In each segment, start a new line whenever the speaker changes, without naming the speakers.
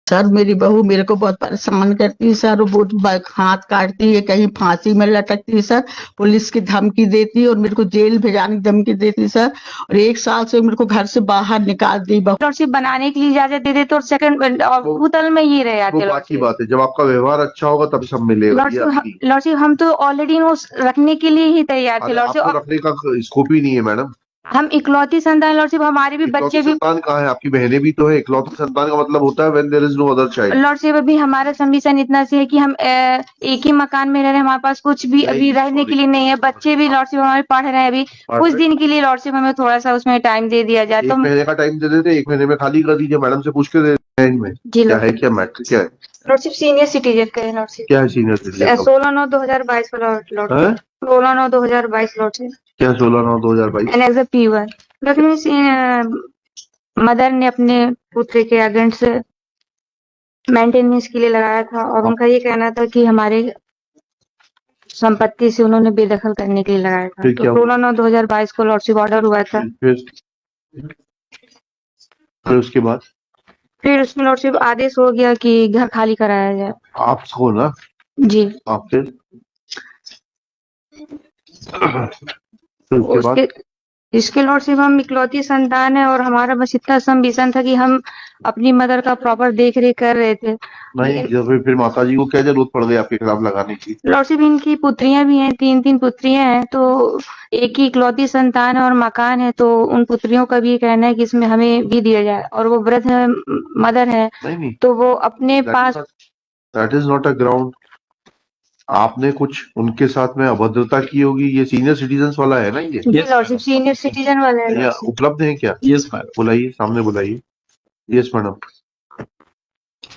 Sir मेरी बहू मेरे को बहुत परेशान करती है सर, वो बहुत हाथ काटती है, कहीं फांसी में लटकती है सर, पुलिस की धमकी देती है और मेरे को जेल भेजाने की धमकी देती है सर। और 1 साल से मेरे को घर से बाहर निकाल दी बहू।
लॉर्डशिप बनाने के लिए इजाजत दे देते और सेकंड होटल में ही रह
वो
जाते।
बात की बात है, जब आपका व्यवहार अच्छा होगा तब सब मिलेगा। ये आपकी
लॉर्डशिप हम तो ऑलरेडी रखने के लिए ही तैयार थे
अरे
लॉर्डशिप।
आपको रखने का स्कोप ही नहीं है मैडम।
हम इकलौती संतान लॉर्डशिप, हमारे भी
इकलौती
बच्चे भी।
संतान कहाँ है? आपकी बहनें भी तो है। इकलौती संतान का मतलब होता है when there is no other child.
Lordship अभी हमारा सबमिशन इतना सी है कि हम एक ही मकान में रह रहे हैं, हमारे पास कुछ भी अभी रहने के लिए नहीं है। बच्चे भी लॉर्डशिप हमारे पढ़ रहे हैं, अभी कुछ दिन के लिए लॉर्डशिप हमें थोड़ा सा उसमें टाइम दे दिया जाए।
1 महीने का टाइम दे देते, 1 महीने में खाली कर दीजिए। मैडम से पूछ के दे दें इनमें क्या है, क्या मैटर क्या है।
लॉर्डशिप सीनियर सिटीजन का है लॉर्डशिप।
क्या है सीनियर सिटीजन?
16/9/2022 का लॉर्डशिप। 16/9/2022 लॉर्डशिप।
क्या 16/9/2022?
एंड एज अ P1 लेकिन मदर ने अपने पुत्र के अगेंस्ट मेंटेनेंस के लिए लगाया था और उनका ये कहना था कि हमारे संपत्ति से उन्होंने बेदखल करने के लिए लगाया था। तो 16/9/2022 को लॉर्डशिप ऑर्डर हुआ था।
फिर उसके बाद
फिर उसमें लॉर्डशिप आदेश हो गया कि घर खाली कराया जाए।
आपको ना
जी
आप फिर उसके बाद
इसके लॉर्डशिप हम इकलौती संतान है और हमारा बस इतना संविजन था कि हम अपनी मदर का प्रॉपर देख रेख कर रहे थे।
नहीं, जब फिर माता जी को क्या जरूरत पड़ गई आपके खिलाफ लगाने की?
लॉर्डशिप इनकी पुत्रियां भी हैं, 3 पुत्रियां हैं, तो एक ही इकलौती संतान है और मकान है, तो उन पुत्रियों का भी कहना है कि इसमें हमें भी दिया जाए। और वो वृद्ध है, मदर है,
नहीं
तो वो अपने पास।
That is not a ground. आपने कुछ उनके साथ में अभद्रता की होगी। ये सीनियर सिटीजन वाला है ना? ये
लॉर्डशिप सीनियर सिटीजन वाला है।
या उपलब्ध है क्या?
Yes madam.
बुलाइए, सामने बुलाइए। यस मैडम,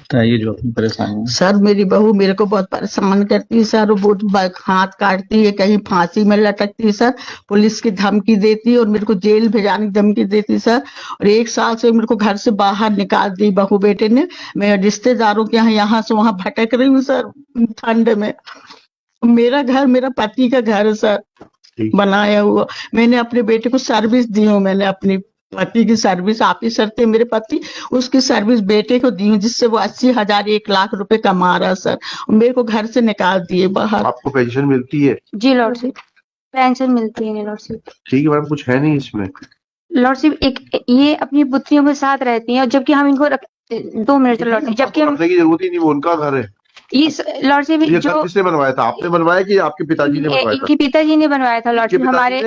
बताइए जो अपनी परेशानी है।
सर मेरी बहू मेरे को बहुत परेशान करती है सर, वो बहुत हाथ काटती है, कहीं फांसी में लटकती है सर, पुलिस की धमकी देती है और मेरे को जेल भेजाने की धमकी देती है सर। और 1 साल से मेरे को घर से बाहर निकाल दी बहू बेटे ने। मैं रिश्तेदारों के यहाँ से वहां भटक रही हूँ सर, ठंड में। मेरा घर मेरा पति का घर है सर, बनाया हुआ। मैंने अपने बेटे को सर्विस दी हूँ, मैंने अपनी पति की सर्विस, ऑफिसर थे मेरे पति, उसकी सर्विस बेटे को दी हूँ, जिससे वो 80,000 1 लाख रुपए कमा रहा सर। मेरे को घर से निकाल दिए बाहर।
आपको पेंशन मिलती है?
जी लॉर्डशिप, पेंशन मिलती है लॉर्डशिप।
ठीक है मैडम, कुछ है नहीं इसमें।
लॉर्डशिप एक ये अपनी पुत्रियों के साथ रहती हैं, और जबकि हम इनको 2 मिनट लॉर्डशिप, जबकि हम
रखने की जरूरत ही नहीं, वो उनका घर है।
इस लॉर्डशिप
ये घर
जो
किसने बनवाया था? आपने बनवाया कि आपके पिताजी ने बनवाया था?
इनके पिताजी ने बनवाया था लॉर्डशिप।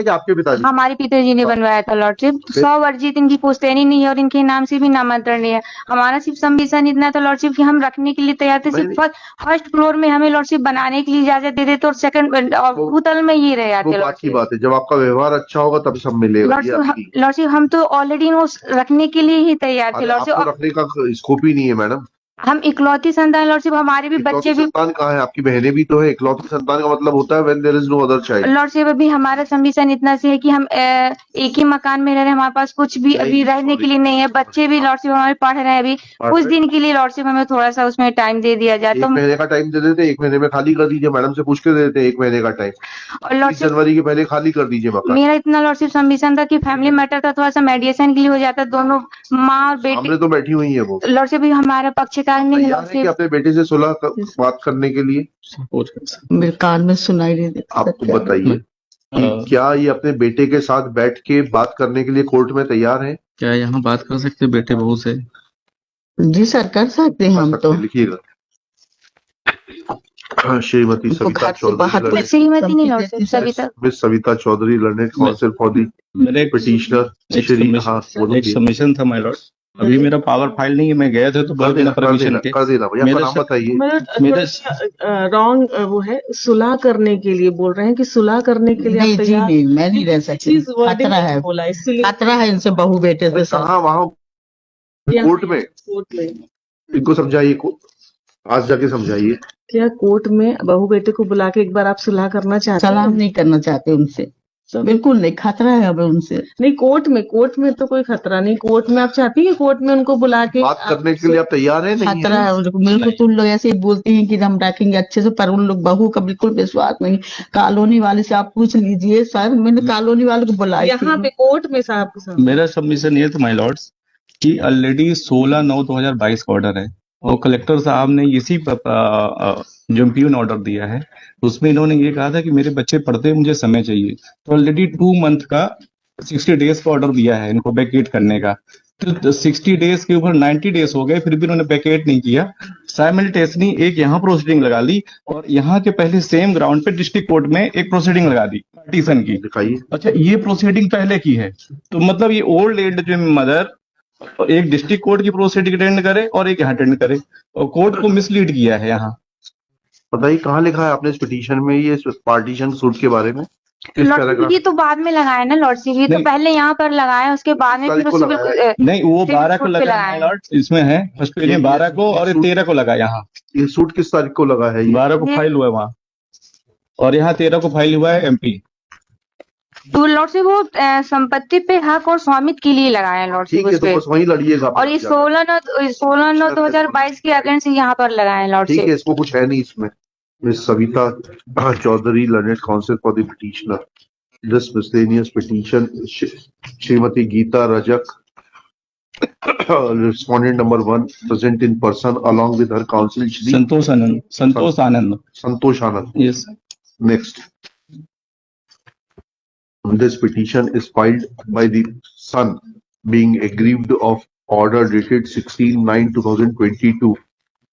आपके पिताजी?
हमारे पिताजी ने बनवाया था लॉर्डशिप। 100 वर्जित इनकी पुश्तैनी नहीं है और इनके नाम से भी नामांतरण नहीं है। हमारा सिर्फ संविजन इतना था लॉर्डशिप कि हम रखने के लिए तैयार थे। सिर्फ फर्स्ट फ्लोर में हमें लॉर्डशिप बनाने के लिए इजाजत दे देते और सेकंड होटल में ही रह जाते।
बात की बात है, जब आपका व्यवहार अच्छा होगा तब सब मिलेगा।
लॉर्डशिप हम तो ऑलरेडी रखने के लिए ही तैयार थे लॉर्डशिप।
आपको रखने का स्कोप ही नहीं है मैडम।
हम इकलौती संतान लॉर्डशिप, हमारे भी बच्चे भी।
संतान कहाँ है? आपकी बहनें भी तो है। इकलौती संतान का मतलब होता है when there is no other child.
Lordship अभी हमारा सबमिशन इतना सी है कि हम एक ही मकान में रह रहे हैं, हमारे पास कुछ भी अभी रहने के लिए नहीं है। बच्चे भी लॉर्डशिप हमारे पढ़ रहे हैं, अभी कुछ दिन के लिए लॉर्डशिप हमें थोड़ा सा उसमें टाइम दे दिया जाए।
1 महीने का टाइम दे देते, 1 महीने में खाली कर दीजिए। मैडम से पूछ के दे देते 1 महीने का टाइम, और 30 जनवरी के पहले खाली कर दीजिए मकान।
मेरा इतना लॉर्डशिप सबमिशन था कि फैमिली मैटर था, थोड़ा सा मेडिएशन के लिए हो जाता। दोनों माँ और बेटे
सामने तो बैठी हुई है वो।
लॉर्डशिप भी हमारा पक्षकार नहीं है।
अपने बेटे से सुलह बात करने के लिए
मेरे कान में सुनाई नहीं देता।
आपको बताइए कि क्या ये अपने बेटे के साथ बैठ के बात करने के लिए कोर्ट में तैयार है?
क्या यहाँ बात कर सकते बेटे बहू से?
जी सर, कर सकते हैं हम तो।
लिखिएगा। श्रीमती सविता चौधरी,
श्रीमती नहीं lordship, Savita,
miss Savita Chaudhary, learned counsel for the petitioner.
एक सबमिशन था माय लॉर्ड, अभी मेरा पावर फाइल नहीं है, मैं गया था तो कर देना परमिशन के।
कर देना भैया, नाम बताइए।
मेरा रॉन्ग वो है, सुलह करने के लिए बोल रहे हैं कि सुलह करने के लिए
नहीं जी नहीं, मैं नहीं रह सकती, खतरा है, खतरा है इनसे बहू बेटे से।
कहाँ? वहाँ कोर्ट में? इनको समझाइए, आज जाके समझाइए।
क्या कोर्ट में बहू बेटे को बुला के एक बार आप सुलह करना चाहते हैं?
सलाम नहीं करना चाहते उनसे, बिल्कुल नहीं, खतरा है अब उनसे।
नहीं, कोर्ट में तो कोई खतरा नहीं। कोर्ट में आप चाहती है कोर्ट में उनको बुला के
बात करने के लिए आप तैयार हैं? नहीं
खतरा है उनको। मेरे को तो लोग ऐसे ही बोलते हैं कि हम रखेंगे अच्छे से, पर उन लोग बहू का बिल्कुल विश्वास नहीं। कॉलोनी वाले से आप पूछ लीजिए सर, मैंने कॉलोनी वाले को बुलाया
यहाँ पे कोर्ट में साहब के साथ।
मेरा सबमिशन ये था माय लॉर्ड्स कि ऑलरेडी 16/9/2022 का ऑर्डर है और कलेक्टर साहब ने इसी जो एमपीओ ने ऑर्डर दिया है उसमें इन्होंने ये कहा था कि मेरे बच्चे पढ़ते हैं, मुझे समय चाहिए। तो ऑलरेडी 2 मंथ का 60 डेज का ऑर्डर दिया है इनको वैकेट करने का। तो 60 डेज के ऊपर 90 डेज हो गए, फिर भी इन्होंने वैकेट नहीं किया। साइमल्टेनियसली एक यहाँ प्रोसीडिंग लगा ली और यहाँ के पहले सेम ग्राउंड पे डिस्ट्रिक्ट कोर्ट में एक प्रोसीडिंग लगा दी पार्टीशन की।
दिखाइए।
अच्छा, ये प्रोसीडिंग पहले की है, तो मतलब ये ओल्ड एज जो मदर एक डिस्ट्रिक्ट कोर्ट की प्रोसीडिंग अटेंड करे और एक यहाँ अटेंड करे, और कोर्ट को मिसलीड किया है यहाँ।
बताइए कहाँ लिखा है आपने इस पिटीशन में ये पार्टीशन सूट के बारे में? किस
लॉर्डशिप
पैराग्राफ?
ये तो बाद में लगाया ना लॉर्डशिप, ये तो
नहीं।
पहले यहाँ पर लगाया, उसके बाद में
किस
फिर
तारीख को
उसी
लगाया है?
नहीं, वो 12 को
पे
लगा
लगाया
है
है।
लॉर्ड, इसमें है फर्स्ट पेज में 12 को और
ये
13 को लगा यहाँ।
ये सूट किस तारीख को लगा है ये?
12 को
ये-
फाइल हुआ है वहाँ, और यहाँ 13 को फाइल हुआ है एमपी।
तो लॉर्डशिप वो संपत्ति पे हक और स्वामित्व के लिए लगाया है लॉर्डशिप
ठीक है,
उस
तो
पे।
बस वहीं लड़िएगा।
और ये 16/9/2022 के अगेंस्ट यहाँ पर लगाया है
ठीक
लॉर्डशिप।
है, इसको कुछ है नहीं इसमें। Miss Savita Chaudhary, learned counsel for the petitioner, this miscellaneous petition, Shrimati Geeta Rajak, respondent number 1, present in person along with her counsel Shri
Santosh Anand.
Santosh Anand.
Yes.
Next, this petition is filed by the son being aggrieved of order dated 16/9/2022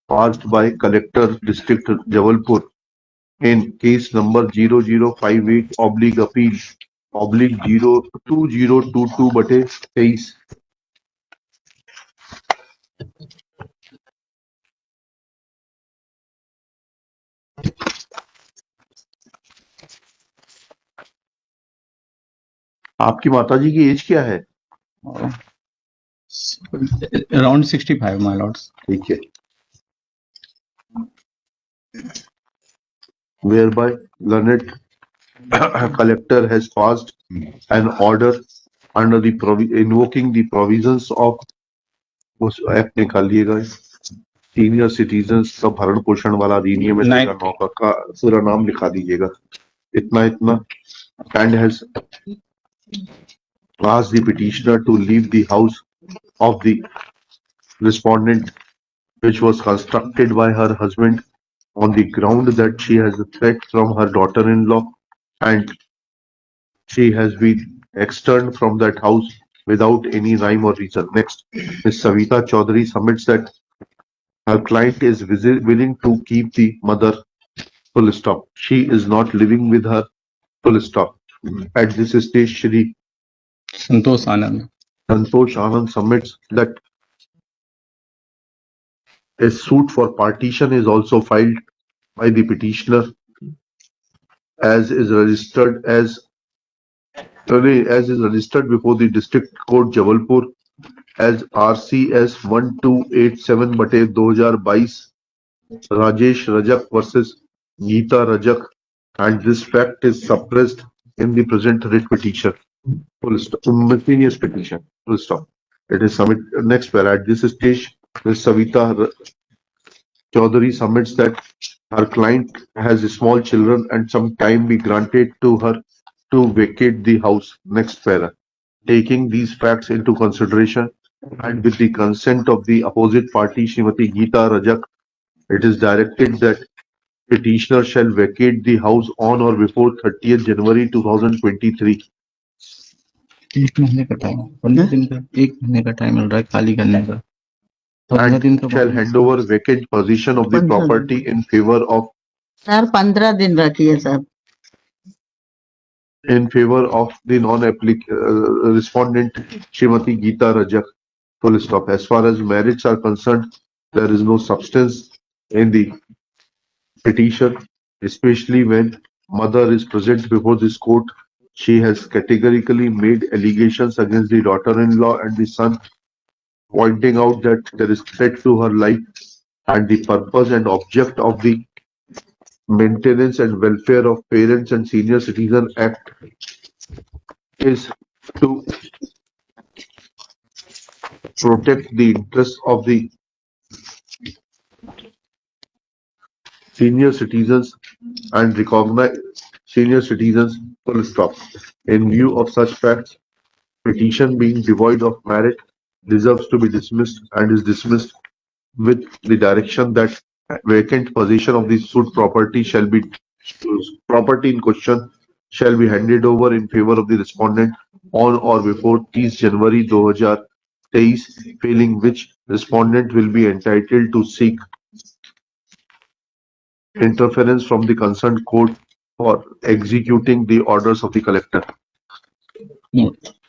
passed by Collector District Jabalpur in case number 0058/appeal/2022/23। आपकी माताजी की as क्या है?
Around 65 my Lord's.
ठीक है। Whereby learned collector has passed an order under the invoking the provisions of उस act निकालिएगा, senior citizens का भरण पोषण वाला अधिनियम है 2009 का पूरा नाम लिखा दीजिएगा, इतना and has asked the petitioner to leave the house of the respondent which was constructed by her husband on the ground that she has a threat from her daughter-in-law and she has been externed from that house without any rhyme or reason. Next, Ms. Savita Chaudhary submits that her client is willing to keep the mother, full stop. She is not living with her, full stop. At this stage, Shri
Santosh Anand
submits that a suit for partition is also filed by the petitioner as is registered before the District Court Jabalpur as RCS 1287/2022 Rajesh Rajak versus Geeta Rajak, and this fact is suppressed in the present writ petition. Full stop. Miscellaneous petition. Full stop. It is submit next para. At this stage, Ms. Savita Chaudhary submits that her client has small children and some time be granted to her to vacate the house. Next para. Taking these facts into consideration and with the consent of the opposite party, Srimati Geeta Rajak, it is directed that petitioner shall vacate the house on or before 30th January 2023.
1 महीने का time, 15 दिन का, 1 महीने का time मिल रहा है खाली करने का। 15 दिन
And shall hand over vacant possession of the
15
property in favor of
sir 15 दिन रखिए sir.
the respondent Srimati Geeta Rajak. Full stop. As far as merits are concerned, there is no substance in the petition, especially when mother is present before this court. She has categorically made allegations against the daughter-in-law and the son, pointing out that there is threat to her life and the purpose and object of the Maintenance and Welfare of Parents and Senior Citizen Act is to protect the interests of the senior citizens and recognize senior citizens, full stop. In view of such facts, petition being devoid of merit deserves to be dismissed and is dismissed. with the direction that vacant possession of the suit property in question shall be handed over in favor of the respondent on or before 30 January 2023, failing which respondent will be entitled to seek interference from the concerned court for executing the orders of the collector.
Note.